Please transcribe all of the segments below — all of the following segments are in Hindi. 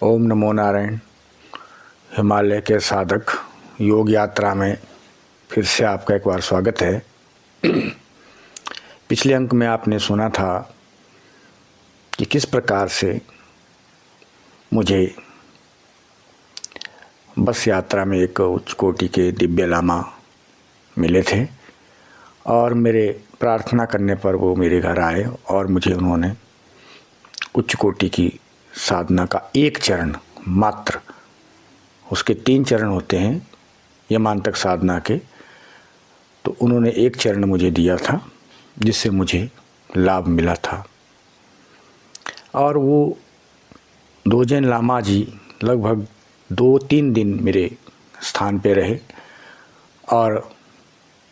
ओम नमो नारायण। हिमालय के साधक योग यात्रा में फिर से आपका एक बार स्वागत है। पिछले अंक में आपने सुना था कि किस प्रकार से मुझे बस यात्रा में एक उच्च कोटि के दिव्य लामा मिले थे और मेरे प्रार्थना करने पर वो मेरे घर आए और मुझे उन्होंने उच्च कोटि की साधना का एक चरण मात्र, उसके 3 चरण होते हैं यमांतक साधना के, तो उन्होंने एक चरण मुझे दिया था जिससे मुझे लाभ मिला था। और वो दोजेन लामा जी लगभग 2-3 दिन मेरे स्थान पे रहे और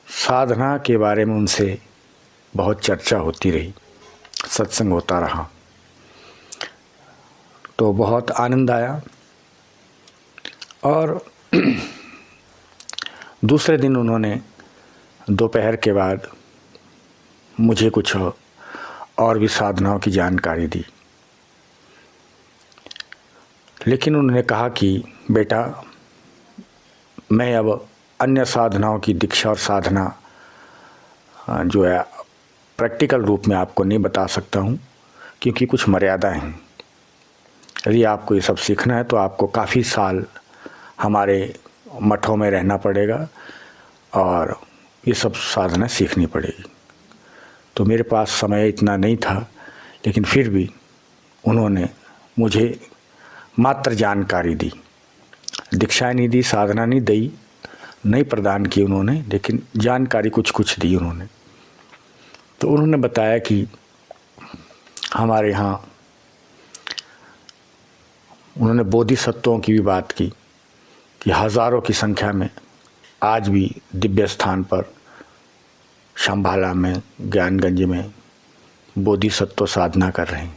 साधना के बारे में उनसे बहुत चर्चा होती रही, सत्संग होता रहा, तो बहुत आनंद आया। और दूसरे दिन उन्होंने दोपहर के बाद मुझे कुछ और भी साधनाओं की जानकारी दी, लेकिन उन्होंने कहा कि बेटा, मैं अब अन्य साधनाओं की दीक्षा और साधना जो है प्रैक्टिकल रूप में आपको नहीं बता सकता हूँ, क्योंकि कुछ मर्यादाएं हैं। यदि आपको ये सब सीखना है तो आपको काफ़ी साल हमारे मठों में रहना पड़ेगा और ये सब साधना सीखनी पड़ेगी। तो मेरे पास समय इतना नहीं था, लेकिन फिर भी उन्होंने मुझे मात्र जानकारी दी, दीक्षाएं नहीं दी, साधना नहीं दी, नहीं प्रदान की उन्होंने, लेकिन जानकारी कुछ कुछ दी उन्होंने। तो उन्होंने बताया कि हमारे यहाँ उन्होंने बोधिसत्वों की भी बात की कि हज़ारों की संख्या में आज भी दिव्य स्थान पर शंभाला में, ज्ञानगंज में बोधिसत्व साधना कर रहे हैं।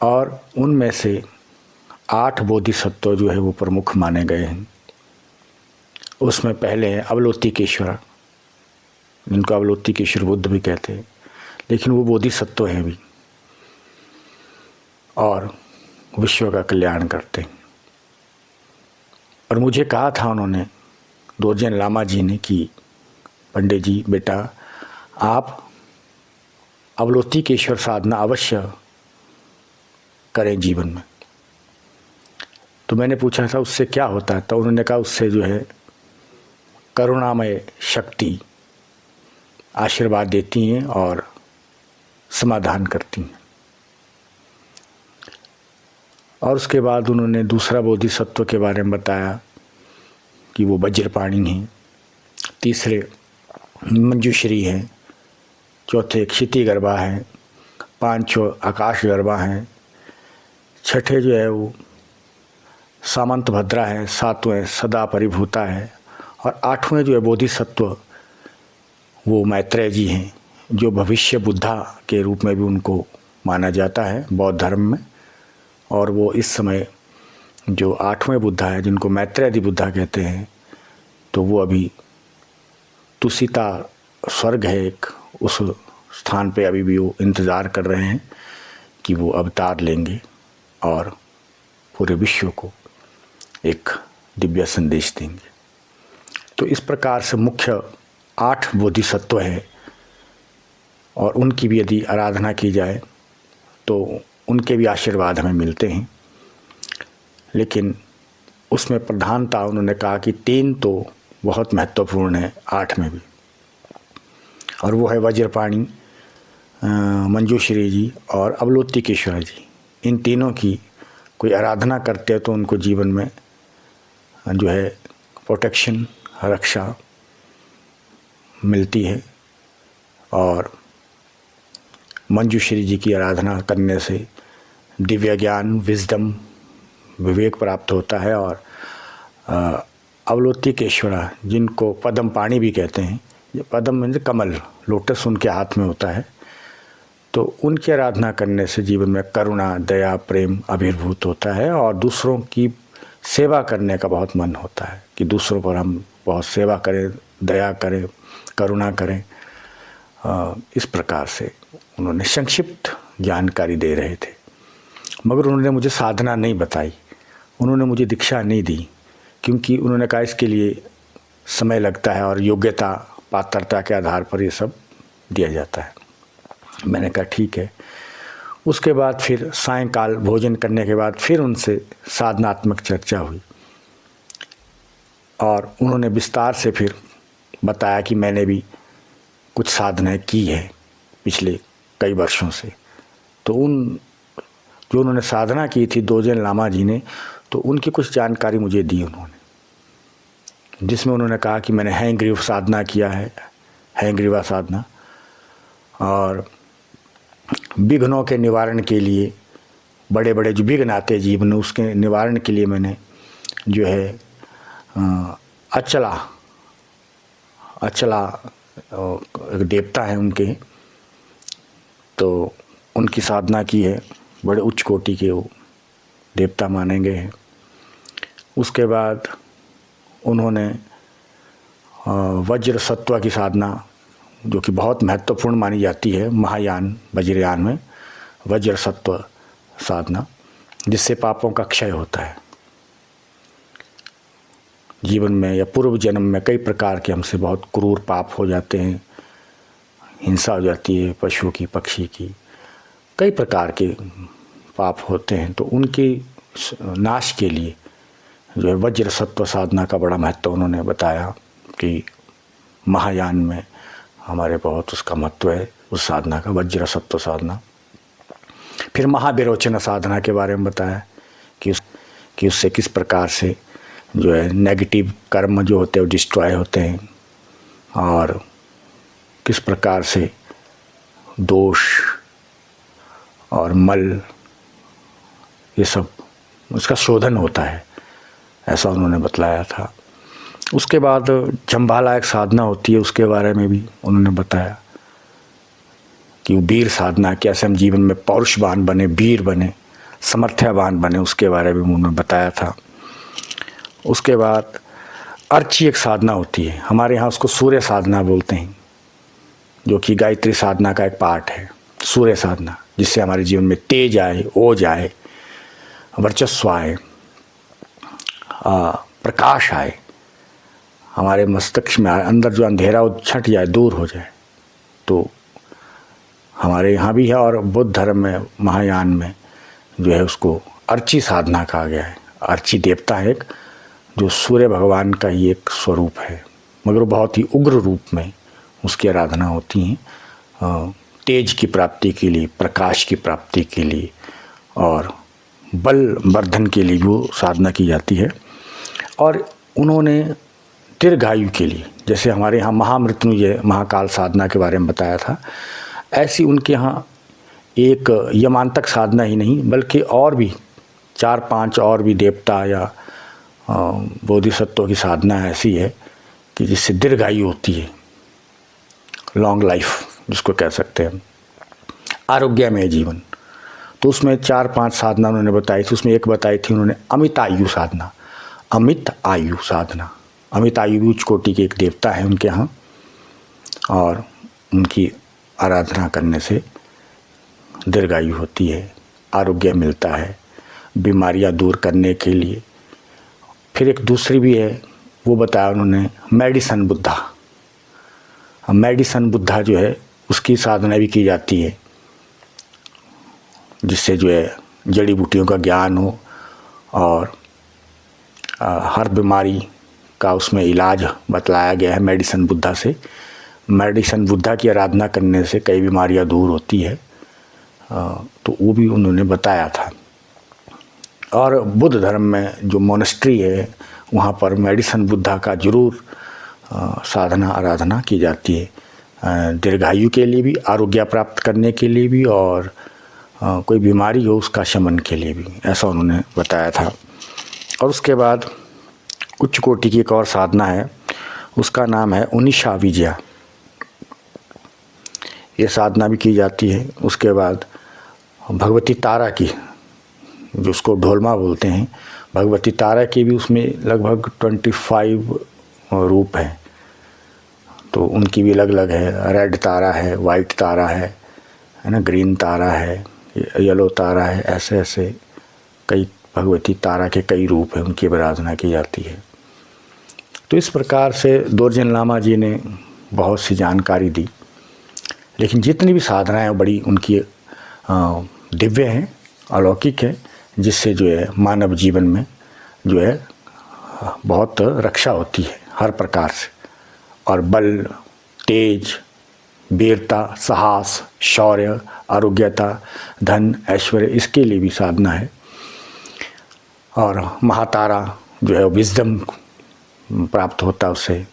और उनमें से 8 बोधिसत्व जो है वो प्रमुख माने गए हैं। उसमें पहले हैं अवलोकितेश्वर, जिनको अवलोकितेश्वर बुद्ध भी कहते हैं, लेकिन वो बोधिसत्व हैं भी और विश्व का कल्याण करते हैं। और मुझे कहा था उन्होंने, दोजेन लामा जी ने, कि पंडित जी बेटा, आप अवलोकितेश्वर साधना अवश्य करें जीवन में। तो मैंने पूछा था उससे क्या होता है, तो उन्होंने कहा उससे जो है करुणामय शक्ति आशीर्वाद देती हैं और समाधान करती हैं। और उसके बाद उन्होंने दूसरा बोधिसत्व के बारे में बताया कि वो वज्रपाणि हैं, तीसरे मंजूश्री हैं, चौथे क्षितिगर्भा हैं, 5वें आकाशगर्भा हैं, 6ठे जो है वो सामंत भद्रा है, 7वें सदा परिभूता है और 8वें जो है बोधिसत्व वो मैत्रेय जी हैं, जो भविष्य बुद्धा के रूप में भी उनको माना जाता है बौद्ध धर्म में। और वो इस समय जो 8वें बुद्धा है, जिनको मैत्रेयादि बुद्धा कहते हैं, तो वो अभी तुसिता स्वर्ग है एक, उस स्थान पे अभी भी वो इंतज़ार कर रहे हैं कि वो अवतार लेंगे और पूरे विश्व को एक दिव्य संदेश देंगे। तो इस प्रकार से मुख्य 8 बोधिसत्व है और उनकी भी यदि आराधना की जाए तो उनके भी आशीर्वाद हमें मिलते हैं। लेकिन उसमें प्रधानता उन्होंने कहा कि 3 तो बहुत महत्वपूर्ण है 8 में भी, और वो है वज्रपाणि, मंजूश्री जी और अवलोकितेश्वर जी। इन तीनों की कोई आराधना करते हैं तो उनको जीवन में जो है प्रोटेक्शन, रक्षा मिलती है। और मंजूश्री जी की आराधना करने से दिव्य ज्ञान, विजडम, विवेक प्राप्त होता है। और अवलोकितेश्वर, जिनको पद्म पाणि भी कहते हैं, ये पद्म मतलब कमल, लोटस उनके हाथ में होता है, तो उनकी आराधना करने से जीवन में करुणा, दया, प्रेम आविर्भूत होता है और दूसरों की सेवा करने का बहुत मन होता है कि दूसरों पर हम बहुत सेवा करें, दया करें, करुणा करें। इस प्रकार से उन्होंने संक्षिप्त जानकारी दे रहे थे। मगर उन्होंने मुझे साधना नहीं बताई, उन्होंने मुझे दीक्षा नहीं दी, क्योंकि उन्होंने कहा इसके लिए समय लगता है और योग्यता पात्रता के आधार पर ये सब दिया जाता है। मैंने कहा ठीक है। उसके बाद फिर सायंकाल भोजन करने के बाद फिर उनसे साधनात्मक चर्चा हुई और उन्होंने विस्तार से फिर बताया कि मैंने भी कुछ साधनाएं की है पिछले कई वर्षों से। तो जो उन्होंने साधना की थी दोजेन लामा जी ने, तो उनकी कुछ जानकारी मुझे दी उन्होंने, जिसमें उन्होंने कहा कि मैंने हैंग्रीव साधना किया है, हैंग्रीवा साधना, और विघ्नों के निवारण के लिए, बड़े बड़े जो विघ्न आते हैं जीवन में उसके निवारण के लिए मैंने जो है अचला एक देवता है उनके, तो उनकी साधना की है, बड़े उच्च कोटि के वो देवता माने गए हैं। उसके बाद उन्होंने वज्र सत्व की साधना, जो कि बहुत महत्वपूर्ण मानी जाती है महायान वज्रयान में, वज्र सत्व साधना, जिससे पापों का क्षय होता है। जीवन में या पूर्व जन्म में कई प्रकार के हमसे बहुत क्रूर पाप हो जाते हैं, हिंसा हो जाती है पशु की, पक्षी की, कई प्रकार के पाप होते हैं। तो उनके नाश के लिए जो है वज्र सत्व साधना का बड़ा महत्व उन्होंने बताया कि महायान में हमारे बहुत उसका महत्व है, उस साधना का, वज्र सत्व साधना। फिर महाविरोचन साधना के बारे में बताया कि उससे किस प्रकार से जो है नेगेटिव कर्म जो होते हैं वो डिस्ट्रॉय होते हैं, और किस प्रकार से दोष और मल ये सब उसका शोधन होता है, ऐसा उन्होंने बतलाया था। उसके बाद चंबाला एक साधना होती है, उसके बारे में भी उन्होंने बताया कि वो वीर साधना, कैसे हम जीवन में पौरुषवान बने, वीर बने, समर्थ्यवान बने, उसके बारे में उन्होंने बताया था। उसके बाद अर्ची एक साधना होती है, हमारे यहाँ उसको सूर्य साधना बोलते हैं, जो कि गायत्री साधना का एक पार्ट है, सूर्य साधना, जिससे हमारे जीवन में तेज आए, ओज आए, वर्चस्व आए, प्रकाश आए, हमारे मस्तिष्क में अंदर जो अंधेरा वो छट जाए, दूर हो जाए। तो हमारे यहाँ भी है और बुद्ध धर्म में, महायान में जो है उसको अर्ची साधना कहा गया है। अर्ची देवता है एक, जो सूर्य भगवान का ही एक स्वरूप है, मगर वो बहुत ही उग्र रूप में उसकी आराधना होती है, तेज की प्राप्ति के लिए, प्रकाश की प्राप्ति के लिए और बल वर्धन के लिए वो साधना की जाती है। और उन्होंने दीर्घायु के लिए, जैसे हमारे यहाँ महामृत्युंजय महाकाल साधना के बारे में बताया था, ऐसी उनके यहाँ एक यमांतक साधना ही नहीं बल्कि और भी 4-5 और भी देवता या बोधिसत्वों की साधना ऐसी है कि जिससे दीर्घायु होती है, लॉन्ग लाइफ जिसको कह सकते हैं, आरोग्यमय जीवन। तो उसमें 4-5 साधना उन्होंने बताई थी। उसमें एक बताई थी उन्होंने अमित आयु साधना, अमित आयु साधना। अमित आयु उच्च कोटि के एक देवता है उनके यहाँ, और उनकी आराधना करने से दीर्घायु होती है, आरोग्य मिलता है, बीमारियां दूर करने के लिए। फिर एक दूसरी भी है, वो बताया उन्होंने मेडिसन बुद्धा। मेडिसन बुद्धा जो है उसकी साधना भी की जाती है, जिससे जो है जड़ी बूटियों का ज्ञान हो और हर बीमारी का उसमें इलाज बतलाया गया है मेडिसन बुद्धा से। मेडिसन बुद्धा की आराधना करने से कई बीमारियां दूर होती है, तो वो भी उन्होंने बताया था। और बुद्ध धर्म में जो मोनेस्ट्री है वहाँ पर मेडिसन बुद्धा का जरूर साधना आराधना की जाती है, दीर्घायु के लिए भी, आरोग्य प्राप्त करने के लिए भी, और कोई बीमारी हो उसका शमन के लिए भी, ऐसा उन्होंने बताया था। और उसके बाद उच्च कोटि की एक और साधना है, उसका नाम है उनिशा विजया। ये साधना भी की जाती है। उसके बाद भगवती तारा की, जो उसको ढोलमा बोलते हैं, भगवती तारा की भी उसमें लगभग 25 रूप हैं, तो उनकी भी अलग अलग है। रेड तारा है, वाइट तारा है ना, ग्रीन तारा है, येलो तारा है, ऐसे ऐसे कई भगवती तारा के कई रूप हैं, उनकी आराधना की जाती है। तो इस प्रकार से दोरजेन लामा जी ने बहुत सी जानकारी दी, लेकिन जितनी भी साधनाएं बड़ी उनकी दिव्य हैं, अलौकिक है, जिससे जो है मानव जीवन में जो है बहुत रक्षा होती है हर प्रकार से, और बल, तेज, वीरता, साहस, शौर्य, आरोग्यता, धन, ऐश्वर्य, इसके लिए भी साधना है। और महातारा जो है विजडम प्राप्त होता, उससे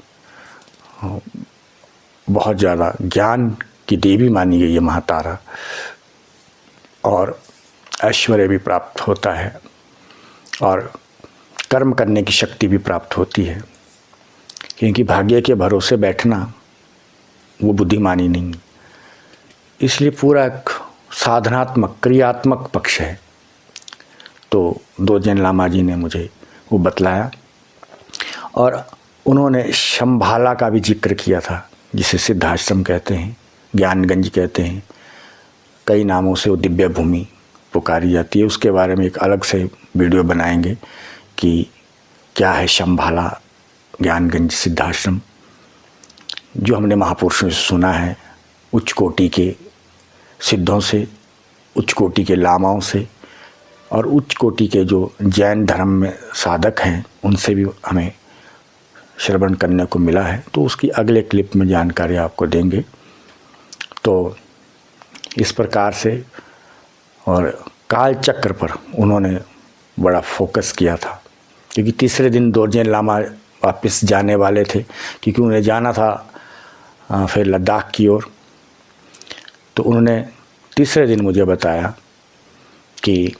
बहुत ज़्यादा ज्ञान की देवी मानी गई है महातारा, और ऐश्वर्य भी प्राप्त होता है, और कर्म करने की शक्ति भी प्राप्त होती है, क्योंकि भाग्य के भरोसे बैठना वो बुद्धिमानी नहीं, इसलिए पूरा एक साधनात्मक क्रियात्मक पक्ष है। तो दोरजेन लामा जी ने मुझे वो बतलाया, और उन्होंने शंभाला का भी जिक्र किया था, जिसे सिद्धाश्रम कहते हैं, ज्ञानगंज कहते हैं, कई नामों से वो दिव्य भूमि पुकारी जाती है। उसके बारे में एक अलग से वीडियो बनाएंगे कि क्या है शंभाला, ज्ञानगंज, सिद्धाश्रम, जो हमने महापुरुषों से सुना है, उच्च कोटि के सिद्धों से, उच्च कोटि के लामाओं से, और उच्च कोटि के जो जैन धर्म में साधक हैं उनसे भी हमें श्रवण करने को मिला है। तो उसकी अगले क्लिप में जानकारी आपको देंगे। तो इस प्रकार से, और काल चक्र पर उन्होंने बड़ा फोकस किया था, क्योंकि तीसरे दिन दोरजेन लामा वापस जाने वाले थे, क्योंकि उन्हें जाना था फिर लद्दाख की ओर। तो उन्होंने तीसरे दिन मुझे बताया कि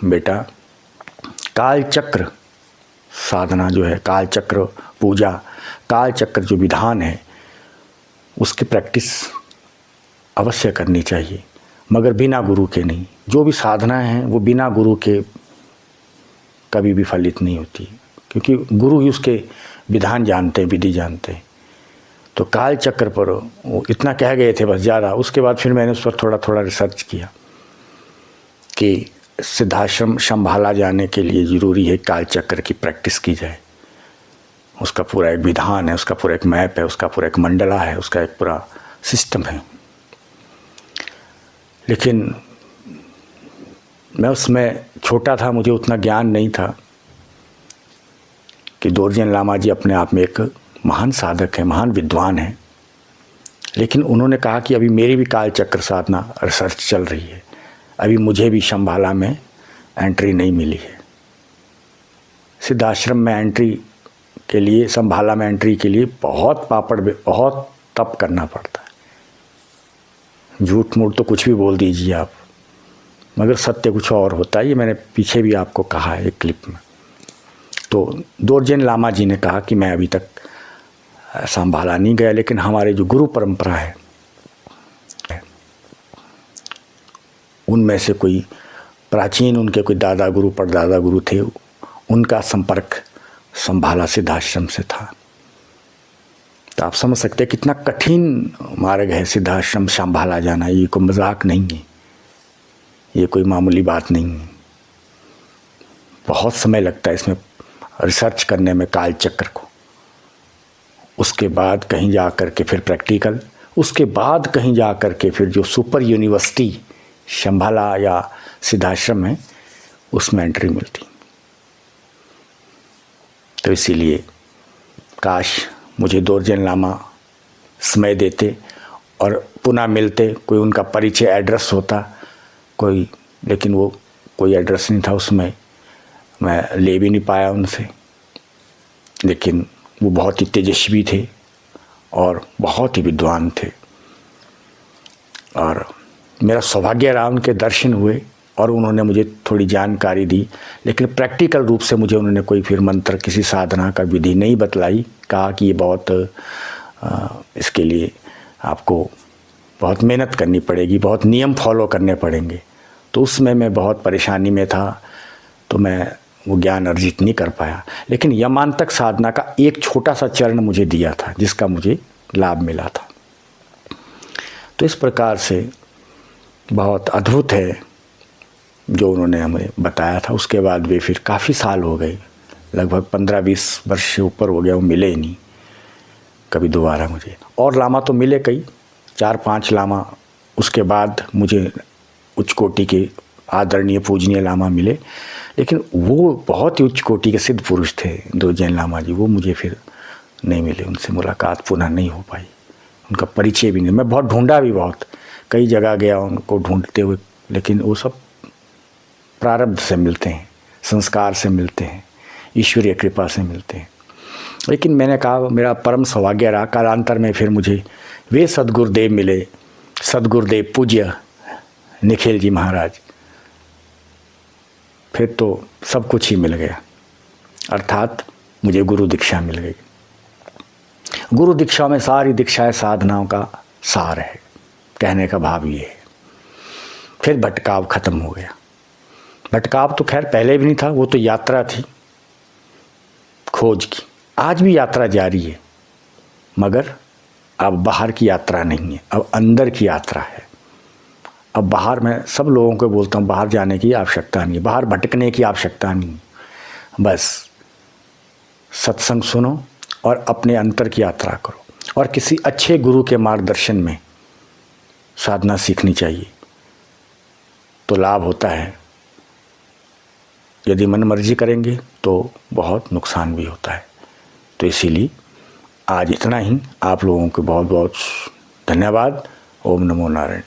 बेटा काल चक्र साधना जो है, काल चक्र पूजा, काल चक्र जो विधान है, उसकी प्रैक्टिस अवश्य करनी चाहिए, मगर बिना गुरु के नहीं। जो भी साधनाएं हैं वो बिना गुरु के कभी भी फलित नहीं होती, क्योंकि गुरु ही उसके विधान जानते हैं, विधि जानते हैं। तो काल चक्र पर वो इतना कह गए थे बस, ज़्यादा। उसके बाद फिर मैंने उस पर थोड़ा थोड़ा रिसर्च किया कि सिद्धाश्रम शंभाला जाने के लिए ज़रूरी है काल चक्र की प्रैक्टिस की जाए। उसका पूरा एक विधान है, उसका पूरा एक मैप है, उसका पूरा एक मंडला है, उसका एक पूरा सिस्टम है। लेकिन मैं उसमें छोटा था, मुझे उतना ज्ञान नहीं था कि दोरजेन लामा जी अपने आप में एक महान साधक है, महान विद्वान है। लेकिन उन्होंने कहा कि अभी मेरी भी काल चक्र साधना रिसर्च चल रही है, अभी मुझे भी शंभाला में एंट्री नहीं मिली है। सिद्धाश्रम में एंट्री के लिए, शंभाला में एंट्री के लिए बहुत बहुत तप करना पड़ता है। झूठ मूठ तो कुछ भी बोल दीजिए आप, मगर सत्य कुछ और होता है। ये मैंने पीछे भी आपको कहा है एक क्लिप में। तो दोरजेन लामा जी ने कहा कि मैं अभी तक शंभाला नहीं गया, लेकिन हमारे जो गुरु परंपरा है उनमें से कोई प्राचीन, उनके कोई दादा गुरु परदादा गुरु थे, उनका संपर्क शंभाला सिद्धाश्रम से था। तो आप समझ सकते हैं कितना कठिन मार्ग है सिद्धाश्रम शंभाला जाना। ये कोई मजाक नहीं है, ये कोई मामूली बात नहीं है। बहुत समय लगता है इसमें रिसर्च करने में काल चक्र को। उसके बाद कहीं जा कर के फिर प्रैक्टिकल, उसके बाद कहीं जा कर के फिर जो सुपर यूनिवर्सिटी शंभाला या सिद्धाश्रम है उसमें एंट्री मिलती। तो इसीलिए काश मुझे दोरजेन लामा समय देते और पुनः मिलते, कोई उनका परिचय एड्रेस होता कोई, लेकिन वो कोई एड्रेस नहीं था उसमें, मैं ले भी नहीं पाया उनसे। लेकिन वो बहुत ही तेजस्वी थे और बहुत ही विद्वान थे, और मेरा सौभाग्य रहा, उनके दर्शन हुए और उन्होंने मुझे थोड़ी जानकारी दी। लेकिन प्रैक्टिकल रूप से मुझे उन्होंने कोई फिर मंत्र, किसी साधना का विधि नहीं बतलाई। कहा कि ये बहुत इसके लिए आपको बहुत मेहनत करनी पड़ेगी, बहुत नियम फॉलो करने पड़ेंगे। तो उसमें मैं बहुत परेशानी में था, तो मैं वो ज्ञान अर्जित नहीं कर पाया। लेकिन यमांतक साधना का एक छोटा सा चरण मुझे दिया था, जिसका मुझे लाभ मिला था। तो इस प्रकार से बहुत अद्भुत है जो उन्होंने हमें बताया था। उसके बाद वे फिर काफ़ी साल हो गए, लगभग 15-20 वर्ष से ऊपर हो गया, वो मिले ही नहीं कभी दोबारा मुझे। और लामा तो मिले कई, 4-5 लामा उसके बाद मुझे उच्च कोटि के आदरणीय पूजनीय लामा मिले, लेकिन वो बहुत ही उच्च कोटि के सिद्ध पुरुष थे दोरजेन लामा जी, वो मुझे फिर नहीं मिले, उनसे मुलाकात पुनः नहीं हो पाई, उनका परिचय भी नहीं। मैं बहुत ढूंढा भी, बहुत कई जगह गया उनको ढूंढते हुए, लेकिन वो सब प्रारब्ध से मिलते हैं, संस्कार से मिलते हैं, ईश्वरीय कृपा से मिलते हैं। लेकिन मैंने कहा मेरा परम सौभाग्य रहा, कालांतर में फिर मुझे वे सद्गुरुदेव मिले, सद्गुरुदेव पूज्य निखिल जी महाराज। फिर तो सब कुछ ही मिल गया, अर्थात मुझे गुरु दीक्षा मिल गई। गुरु दीक्षा में सारी दीक्षाएं साधनाओं का सार है, कहने का भाव ये है। फिर भटकाव खत्म हो गया। भटकाव तो खैर पहले भी नहीं था, वो तो यात्रा थी खोज की, आज भी यात्रा जारी है, मगर अब बाहर की यात्रा नहीं है, अब अंदर की यात्रा है। अब बाहर मैं सब लोगों को बोलता हूँ, बाहर जाने की आवश्यकता नहीं है, बाहर भटकने की आवश्यकता नहीं, बस सत्संग सुनो और अपने अंतर की यात्रा करो, और किसी अच्छे गुरु के मार्गदर्शन में साधना सीखनी चाहिए, तो लाभ होता है। यदि मन मर्जी करेंगे तो बहुत नुकसान भी होता है। तो इसीलिए आज इतना ही। आप लोगों को बहुत बहुत धन्यवाद। ओम नमो नारायण।